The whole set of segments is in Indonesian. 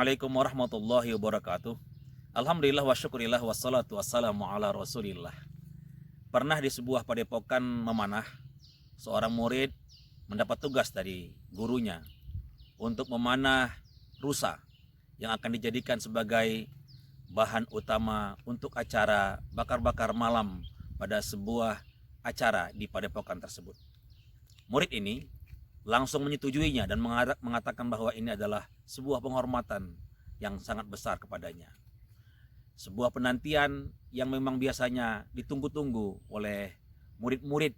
Assalamualaikum warahmatullahi wabarakatuh. Alhamdulillah wa syukurillah wassalatu wassalamu ala rasulillah. Pernah di sebuah padepokan memanah, seorang murid mendapat tugas dari gurunya untuk memanah rusa yang akan dijadikan sebagai bahan utama untuk acara bakar-bakar malam pada sebuah acara di padepokan tersebut. Murid ini langsung menyetujuinya dan mengatakan bahwa ini adalah sebuah penghormatan yang sangat besar kepadanya. Sebuah penantian yang memang biasanya ditunggu-tunggu oleh murid-murid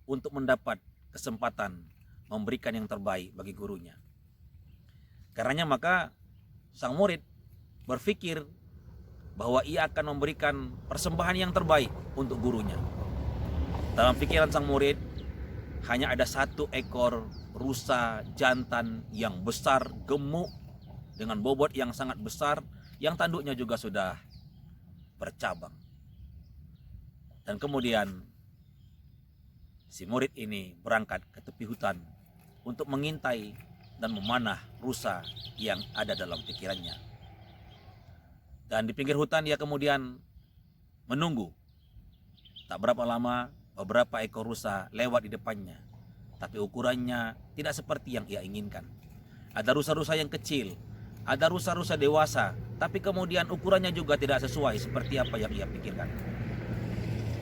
untuk mendapat kesempatan memberikan yang terbaik bagi gurunya. Karenanya maka sang murid berpikir bahwa ia akan memberikan persembahan yang terbaik untuk gurunya. Dalam pikiran sang murid hanya ada satu ekor rusa jantan yang besar, gemuk, dengan bobot yang sangat besar, yang tanduknya juga sudah bercabang. Dan kemudian si murid ini berangkat ke tepi hutan untuk mengintai dan memanah rusa yang ada dalam pikirannya. Dan di pinggir hutan dia kemudian menunggu. Tak berapa lama beberapa ekor rusa lewat di depannya, tapi ukurannya tidak seperti yang ia inginkan. Ada rusa-rusa yang kecil, ada rusa-rusa dewasa, tapi kemudian ukurannya juga tidak sesuai seperti apa yang ia pikirkan.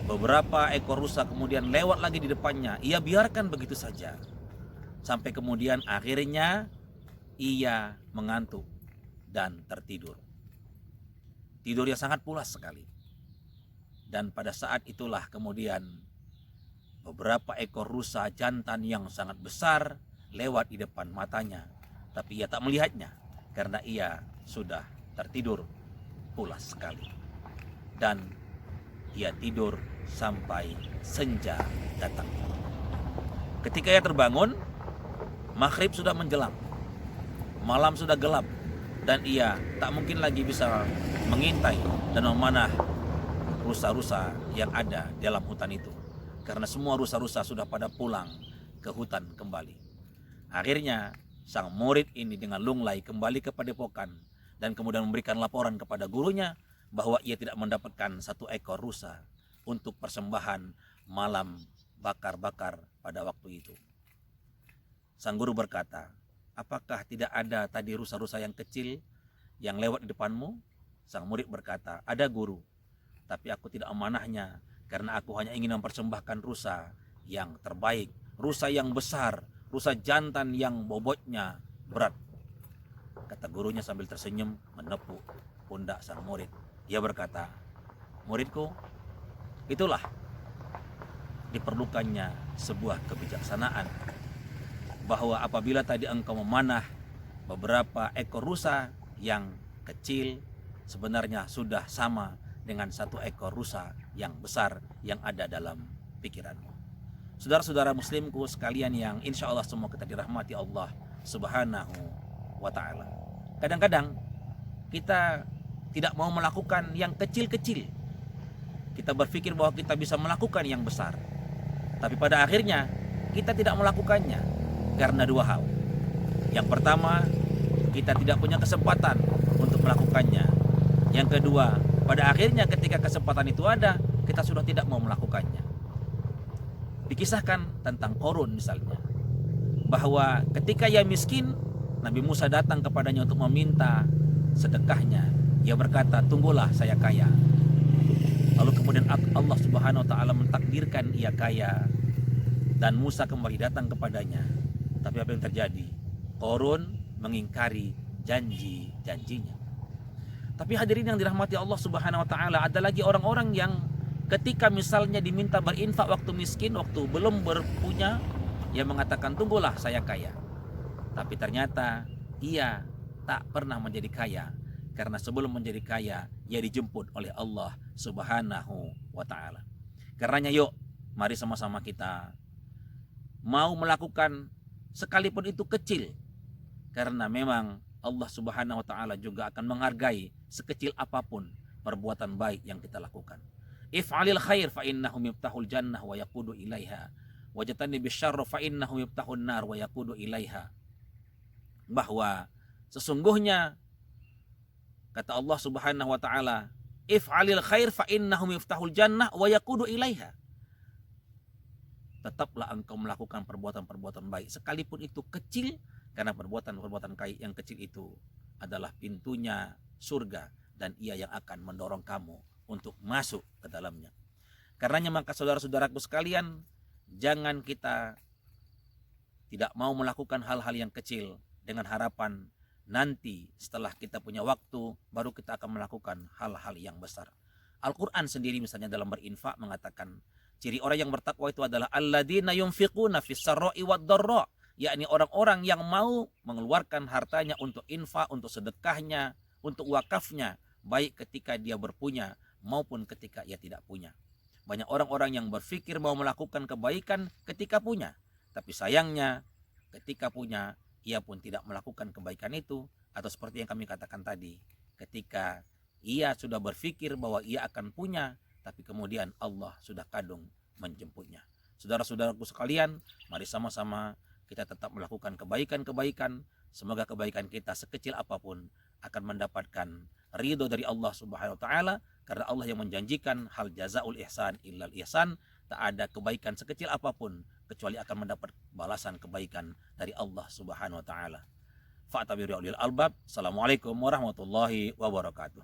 Beberapa ekor rusa kemudian lewat lagi di depannya, ia biarkan begitu saja. Sampai kemudian akhirnya ia mengantuk dan tertidur. Tidurnya sangat pulas sekali. Dan pada saat itulah kemudian beberapa ekor rusa jantan yang sangat besar lewat di depan matanya, tapi ia tak melihatnya karena ia sudah tertidur pulas sekali. Dan ia tidur sampai senja datang. Ketika ia terbangun, maghrib sudah menjelang, malam sudah gelap, dan ia tak mungkin lagi bisa mengintai dan memanah rusa-rusa yang ada dalam hutan itu, karena semua rusa-rusa sudah pada pulang ke hutan kembali. Akhirnya sang murid ini dengan lunglai kembali ke padepokan dan kemudian memberikan laporan kepada gurunya bahwa ia tidak mendapatkan satu ekor rusa untuk persembahan malam bakar-bakar pada waktu itu. Sang guru berkata, "Apakah tidak ada tadi rusa-rusa yang kecil yang lewat di depanmu?" Sang murid berkata, "Ada guru, tapi aku tidak memanahnya karena aku hanya ingin mempersembahkan rusa yang terbaik, rusa yang besar, rusa jantan yang bobotnya berat." Kata gurunya sambil tersenyum menepuk pundak sang murid. Ia berkata, "Muridku, itulah diperlukannya sebuah kebijaksanaan, bahwa apabila tadi engkau memanah beberapa ekor rusa yang kecil, sebenarnya sudah sama dengan satu ekor rusa yang besar yang ada dalam pikiranmu." Saudara-saudara muslimku sekalian yang insya Allah semua kita dirahmati Allah Subhanahu wa ta'ala. Kadang-kadang kita tidak mau melakukan yang kecil-kecil. Kita berpikir bahwa kita bisa melakukan yang besar, tapi pada akhirnya kita tidak melakukannya karena dua hal. Yang pertama, kita tidak punya kesempatan untuk melakukannya. Yang kedua, pada akhirnya ketika kesempatan itu ada, kita sudah tidak mau melakukannya. Dikisahkan tentang Qarun misalnya, bahwa ketika ia miskin, Nabi Musa datang kepadanya untuk meminta sedekahnya. Ia berkata, "Tunggulah saya kaya." Lalu kemudian Allah Subhanahu wa ta'ala mentakdirkan ia kaya, dan Musa kembali datang kepadanya. Tapi apa yang terjadi? Qarun mengingkari janji-janjinya. Tapi hadirin yang dirahmati Allah Subhanahu wa ta'ala, ada lagi orang-orang yang ketika misalnya diminta berinfak waktu miskin, waktu belum berpunya, ia mengatakan, "Tunggulah saya kaya." Tapi ternyata ia tak pernah menjadi kaya, karena sebelum menjadi kaya ia dijemput oleh Allah Subhanahu wa ta'ala. Karenanya yuk, mari sama-sama kita mau melakukan sekalipun itu kecil, karena memang Allah Subhanahu wa ta'ala juga akan menghargai sekecil apapun perbuatan baik yang kita lakukan. If'alil khair fa innahu miftahul jannah wa yaqudu ilaiha, wajatani bisyarr fa innahu miftahun nar wa yaqudu ilaiha. Bahwa sesungguhnya Kata Allah Subhanahu wa taala, "If'alil khair fa innahu miftahul jannah wa yaqudu ilaiha." Tetaplah engkau melakukan perbuatan-perbuatan baik sekalipun itu kecil, karena perbuatan-perbuatan yang kecil itu adalah pintunya surga dan ia yang akan mendorong kamu untuk masuk ke dalamnya. Karenanya maka saudara-saudaraku sekalian, jangan kita tidak mau melakukan hal-hal yang kecil dengan harapan nanti setelah kita punya waktu baru kita akan melakukan hal-hal yang besar. Al-Quran sendiri misalnya dalam berinfak mengatakan ciri orang yang bertakwa itu adalah alladzina yunfiquna fis sarra'i wad dharra, yakni orang-orang yang mau mengeluarkan hartanya untuk infak, untuk sedekahnya, untuk wakafnya, baik ketika dia berpunya maupun ketika ia tidak punya. Banyak orang-orang yang berpikir mau melakukan kebaikan ketika punya, tapi sayangnya ketika punya ia pun tidak melakukan kebaikan itu, atau seperti yang kami katakan tadi, ketika ia sudah berpikir bahwa ia akan punya, tapi kemudian Allah sudah kadung menjemputnya. Saudara-saudaraku sekalian, mari sama-sama kita tetap melakukan kebaikan-kebaikan. Semoga kebaikan kita sekecil apapun akan mendapatkan ridho dari Allah Subhanahu wa taala, karena Allah yang menjanjikan hal jazaul ihsan illal ihsan. Tak ada kebaikan sekecil apapun kecuali akan mendapat balasan kebaikan dari Allah Subhanahu wa taala. Fa'tabiru ulil albab. Assalamualaikum warahmatullahi wabarakatuh.